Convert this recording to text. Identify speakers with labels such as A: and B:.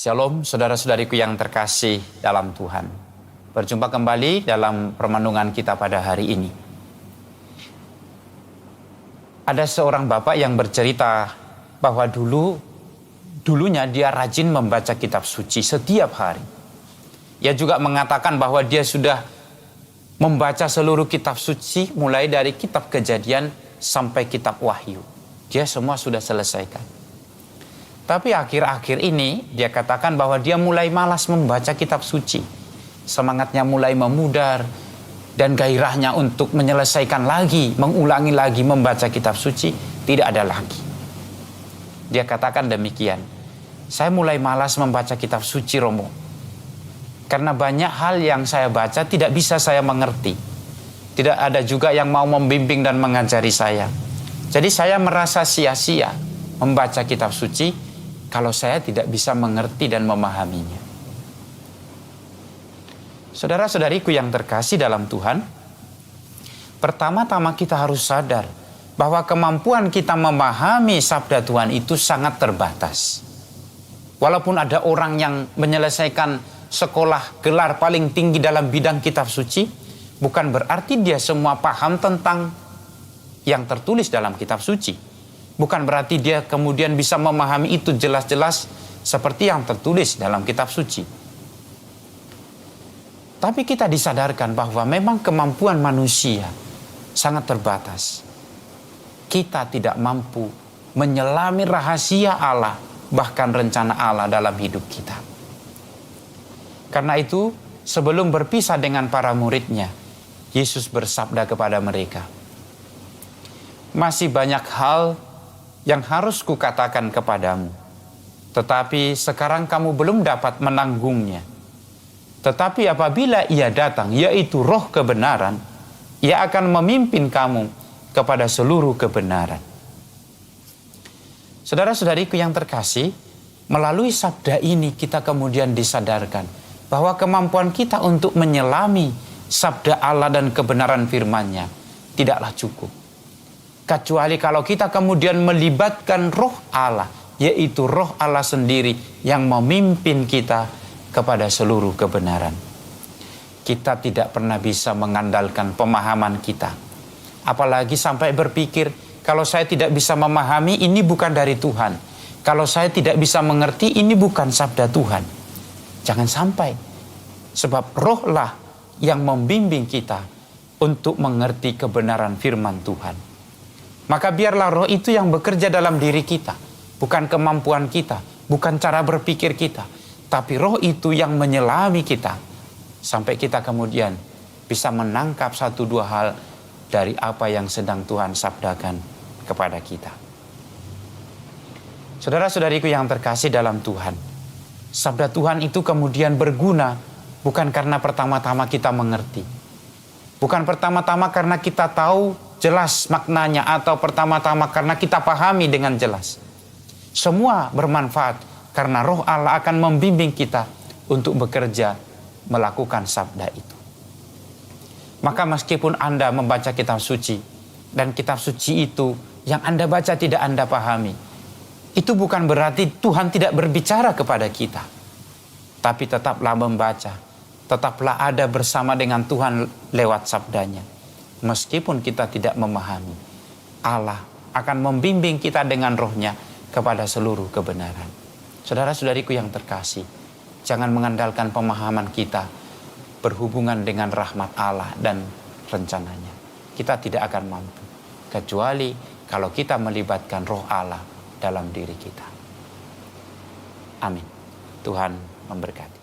A: Shalom saudara-saudariku yang terkasih dalam Tuhan. Berjumpa kembali dalam permenungan kita pada hari ini. Ada seorang bapak yang bercerita bahwa dulunya dia rajin membaca kitab suci setiap hari. Ia juga mengatakan bahwa dia sudah membaca seluruh kitab suci mulai dari kitab Kejadian sampai kitab Wahyu. Dia semua sudah selesaikan. Tapi akhir-akhir ini dia katakan bahwa dia mulai malas membaca kitab suci. Semangatnya mulai memudar dan gairahnya untuk menyelesaikan lagi, mengulangi lagi membaca kitab suci tidak ada lagi. Dia katakan demikian. Saya mulai malas membaca kitab suci, Romo. Karena banyak hal yang saya baca tidak bisa saya mengerti. Tidak ada juga yang mau membimbing dan mengajari saya. Jadi saya merasa sia-sia membaca kitab suci kalau saya tidak bisa mengerti dan memahaminya. Saudara-saudariku yang terkasih dalam Tuhan, pertama-tama kita harus sadar bahwa kemampuan kita memahami sabda Tuhan itu sangat terbatas. Walaupun ada orang yang menyelesaikan sekolah gelar paling tinggi dalam bidang kitab suci, bukan berarti dia semua paham tentang yang tertulis dalam kitab suci. Bukan berarti dia kemudian bisa memahami itu jelas-jelas seperti yang tertulis dalam kitab suci. Tapi kita disadarkan bahwa memang kemampuan manusia sangat terbatas. Kita tidak mampu menyelami rahasia Allah, bahkan rencana Allah dalam hidup kita. Karena itu, sebelum berpisah dengan para muridnya, Yesus bersabda kepada mereka, "Masih banyak hal yang harus kukatakan kepadamu, tetapi sekarang kamu belum dapat menanggungnya. Tetapi apabila ia datang, yaitu Roh kebenaran, ia akan memimpin kamu kepada seluruh kebenaran." Saudara-saudariku yang terkasih, melalui sabda ini kita kemudian disadarkan bahwa kemampuan kita untuk menyelami sabda Allah dan kebenaran firman-Nya tidaklah cukup. Kecuali kalau kita kemudian melibatkan Roh Allah, yaitu Roh Allah sendiri yang memimpin kita kepada seluruh kebenaran. Kita tidak pernah bisa mengandalkan pemahaman kita. Apalagi sampai berpikir, kalau saya tidak bisa memahami, ini bukan dari Tuhan. Kalau saya tidak bisa mengerti, ini bukan sabda Tuhan. Jangan sampai. Sebab Roh lah yang membimbing kita untuk mengerti kebenaran firman Tuhan. Maka biarlah Roh itu yang bekerja dalam diri kita. Bukan kemampuan kita, bukan cara berpikir kita. Tapi Roh itu yang menyelami kita. Sampai kita kemudian bisa menangkap satu dua hal dari apa yang sedang Tuhan sabdakan kepada kita. Saudara-saudariku yang terkasih dalam Tuhan, sabda Tuhan itu kemudian berguna bukan karena pertama-tama kita mengerti. Bukan pertama-tama karena kita tahu jelas maknanya atau pertama-tama karena kita pahami dengan jelas. Semua bermanfaat karena Roh Allah akan membimbing kita untuk bekerja melakukan sabda itu. Maka meskipun Anda membaca kitab suci dan kitab suci itu yang Anda baca tidak Anda pahami, itu bukan berarti Tuhan tidak berbicara kepada kita. Tapi tetaplah membaca, tetaplah ada bersama dengan Tuhan lewat sabdanya. Meskipun kita tidak memahami, Allah akan membimbing kita dengan Roh-Nya kepada seluruh kebenaran. Saudara-saudariku yang terkasih, jangan mengandalkan pemahaman kita berhubungan dengan rahmat Allah dan rencananya. Kita tidak akan mampu, kecuali kalau kita melibatkan Roh Allah dalam diri kita. Amin. Tuhan memberkati.